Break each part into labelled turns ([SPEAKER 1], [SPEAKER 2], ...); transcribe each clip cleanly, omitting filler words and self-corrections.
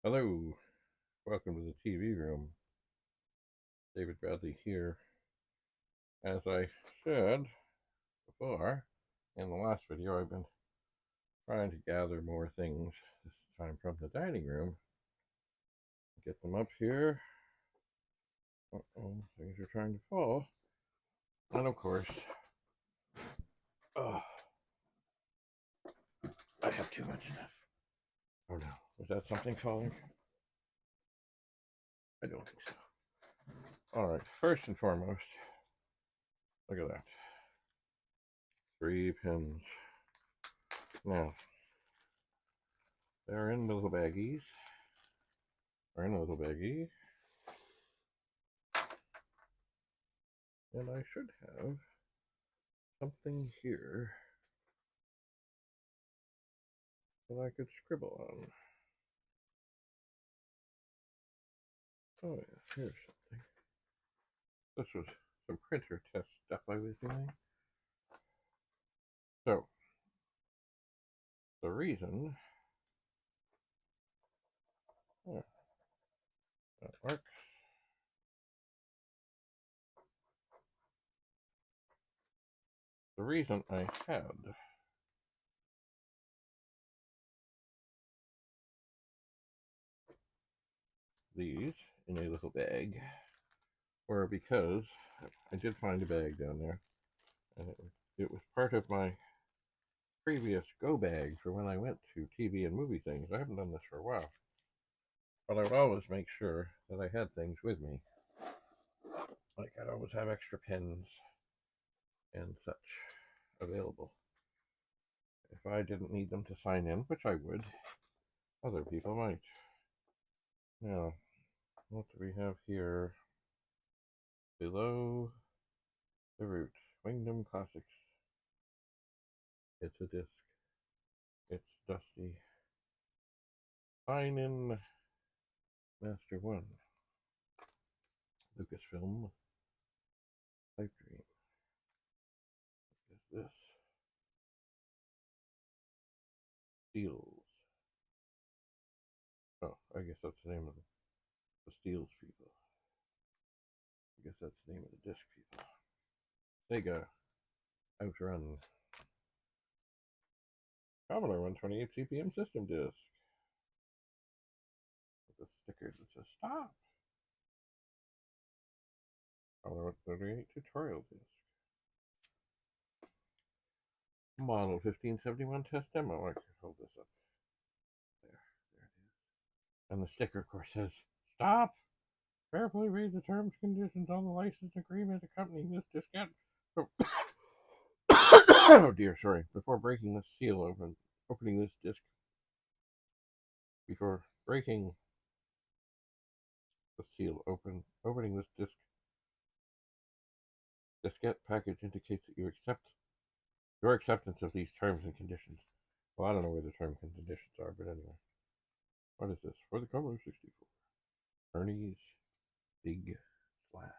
[SPEAKER 1] Hello, welcome to the TV room. David Bradley here. As I said before in the last video, I've been trying to gather more things, this time from the dining room. Get them up here. Uh-oh, things are trying to fall. And of course, oh, I have too much stuff. Oh no, was that something falling? I don't think so. Alright, first and foremost, look at that. 3 pins. Now, they're in the little baggies. They're in a little baggie. And I should have something here that I could scribble on. Oh yeah, here's something. This was some printer test stuff I was doing. So, the reason, oh, that works. The reason I had these in a little bag were because I did find a bag down there, and it was part of my previous go bag for when I went to TV and movie things. I haven't done this for a while, but I would always make sure that I had things with me. Like I'd always have extra pens and such available. If I didn't need them to sign in, which I would, other people might. Now, what do we have here? Below the root, Wingdom Classics. It's a disc. It's dusty. Sign in Master 1. Lucasfilm. Pipe Dream. What is this? Steels. Oh, I guess that's the name of the Steels people. I guess that's the name of the disc people. Sega. Outrun. Commodore 128 CPM system disc. With the stickers that says stop. Commodore 128 tutorial disc. Model 1571 test demo. I can hold this up. There it is. And the sticker, of course, says stop. Carefully read the terms and conditions on the license agreement accompanying this diskette. Oh dear, sorry. Before breaking this seal open, opening this disc. Before breaking the seal open, opening this disc. Diskette package indicates that you accept your acceptance of these terms and conditions. Well, I don't know where the terms and conditions are, but anyway. What is this? For the Commodore 64. Ernie's Big Slash.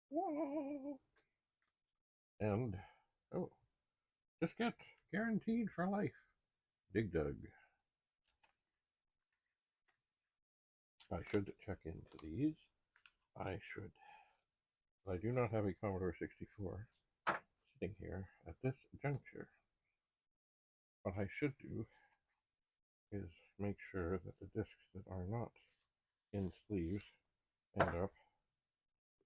[SPEAKER 1] Whoa! And, oh, diskette guaranteed for life. Dig Dug. I should check into these. I should. But I do not have a Commodore 64 sitting here at this juncture. What I should do is make sure that the discs that are not in sleeves end up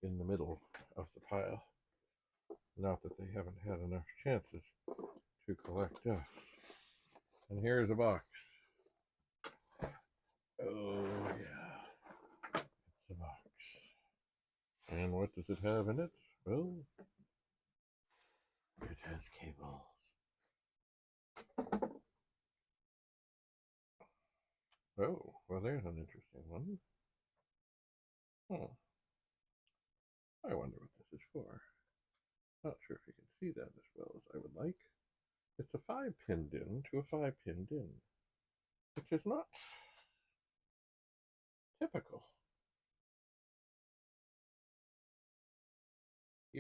[SPEAKER 1] in the middle of the pile. Not that they haven't had enough chances to collect dust. And here's a box. Oh yeah, it's a box. And what does it have in it? Well, it has cables. Oh, well there's an interesting one. Huh. I wonder what this is for. Not sure if you can see that as well as I would like. It's a 5-pin DIN to a 5-pin DIN, which is not typical.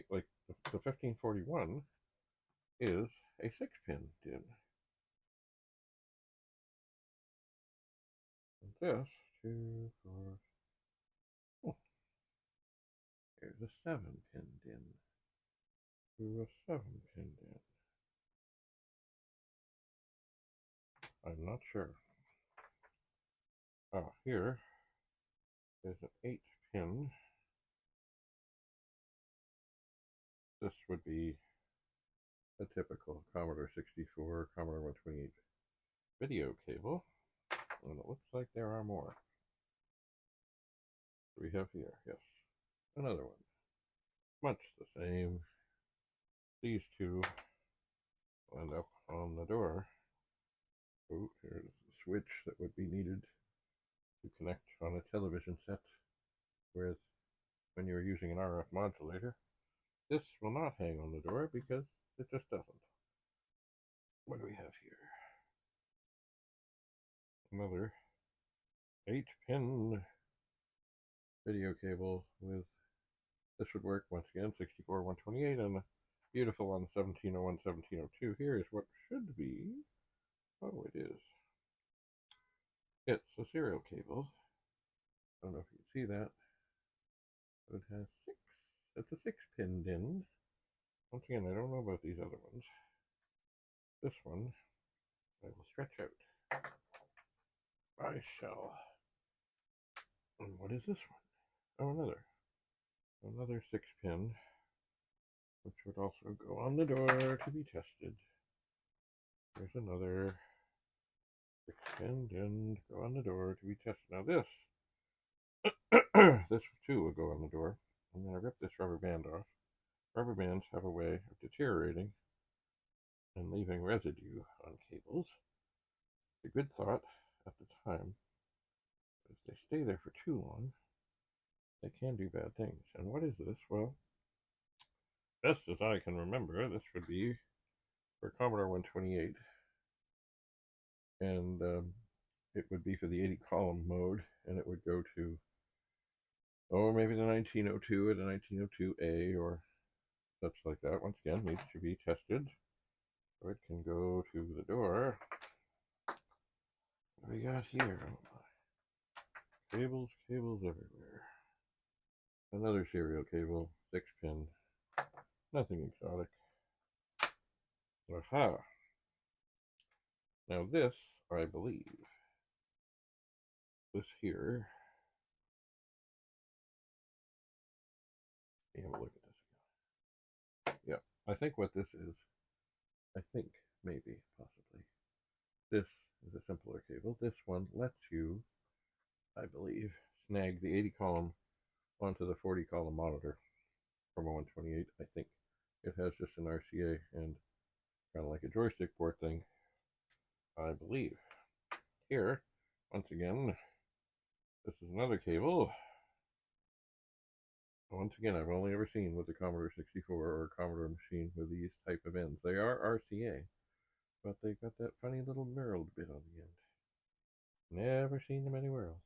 [SPEAKER 1] Like the 1541 is a 6-pin DIN. this to for. Oh, there's a 7 pinned in. To a 7 pinned in. I'm not sure. Here is an 8 pin. This would be a typical Commodore 64, Commodore 128 video cable. And it looks like there are more. We have here, yes, another one. Much the same. These two will end up on the door. Oh, here's the switch that would be needed to connect on a television set with when you're using an RF modulator. This will not hang on the door because it just doesn't. What do we have here? Another 8-pin video cable with, this would work once again, 64, 128, and beautiful on 1701, 1702. Here is what should be, oh, it is. It's a serial cable. I don't know if you can see that. But it has 6. It's a 6-pin DIN. Once again, I don't know about these other ones. This one, I will stretch out. I shall. And what is this one? Oh, another 6-pin, which would also go on the door to be tested. There's another 6-pin DIN to go on the door to be tested. Now this, this too will go on the door. I'm going to rip this rubber band off. Rubber bands have a way of deteriorating and leaving residue on cables. It's a good thought at the time. If they stay there for too long, they can do bad things. And what is this? Well, best as I can remember, this would be for Commodore 128. And it would be for the 80 column mode, and it would go to, oh, maybe the 1902 or the 1902A or such like that. Once again, needs to be tested. So it can go to the door. What do we got here? Oh, cables everywhere. Another serial cable, 6-pin. Nothing exotic. Aha. Now this, I believe, this here. Let me have a look at this again. Yeah, I think what this is, maybe, possibly, this is a simpler cable. This one lets you, I believe, snag the 80 column onto the 40 column monitor from a 128. I think it has just an RCA and kind of like a joystick port thing, I believe. Here, once again, this is another cable. Once again, I've only ever seen with the Commodore 64 or Commodore machine with these type of ends. They are RCA, but they've got that funny little knurled bit on the end. Never seen them anywhere else.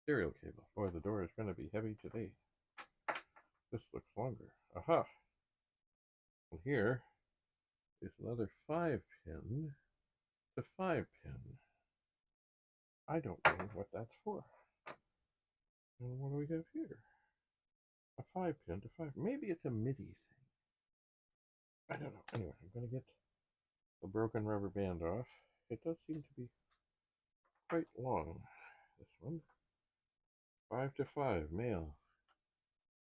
[SPEAKER 1] Serial cable. Boy, the door is going to be heavy today. This looks longer. Aha! And here is another 5-pin to 5-pin. I don't know what that's for. And what do we have here? A 5-pin to 5. Maybe it's a MIDI thing. I don't know. Anyway, I'm going to get the broken rubber band off. It does seem to be quite long, this one. 5 to 5, male.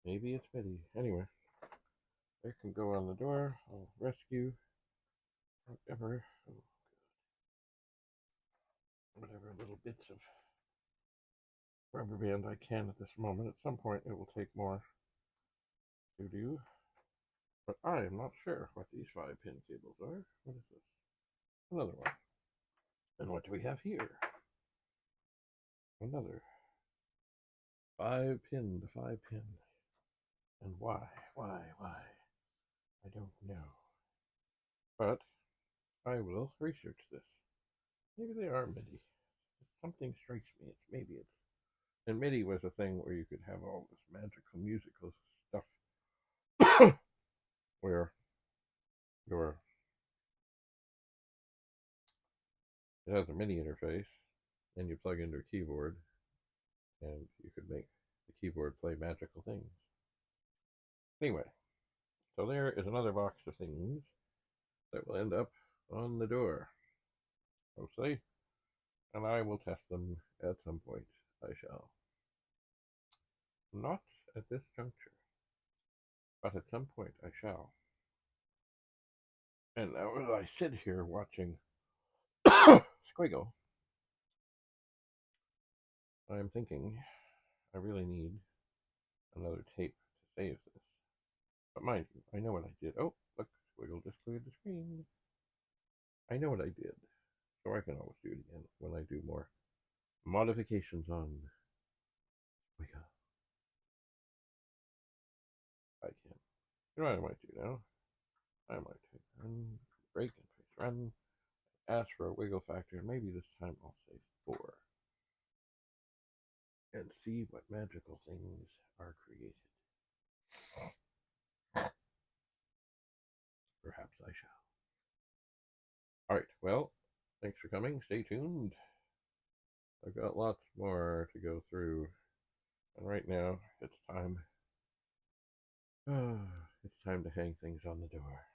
[SPEAKER 1] Maybe it's MIDI. Anyway, it can go on the door. I'll rescue whatever little bits of rubber band I can at this moment. At some point, it will take more to do. But I am not sure what these 5-pin cables are. What is this? Another one. And what do we have here? Another 5-pin to 5-pin. And why? I don't know. But I will research this. Maybe they are MIDI. Something strikes me. Maybe it's. And MIDI was a thing where you could have all this magical musical stuff where your it has a MIDI interface, and you plug into a keyboard, and you could make the keyboard play magical things. Anyway, so there is another box of things that will end up on the door, mostly, and I will test them at some point. I shall. Not at this juncture, but at some point I shall. And now as I sit here watching Squiggle, I'm thinking I really need another tape to save this. But mind you, I know what I did. Oh, look, Squiggle just cleared the screen. I know what I did, so I can always do it again when I do more modifications on Squiggle. I can. You know what I might do now? I might take run, break, and press run. Ask for a wiggle factor, and maybe this time I'll say 4. And see what magical things are created. Perhaps I shall. Alright, well, thanks for coming. Stay tuned. I've got lots more to go through. And right now, it's time. It's time to hang things on the door.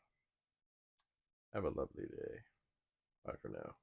[SPEAKER 1] Have a lovely day. Bye for now.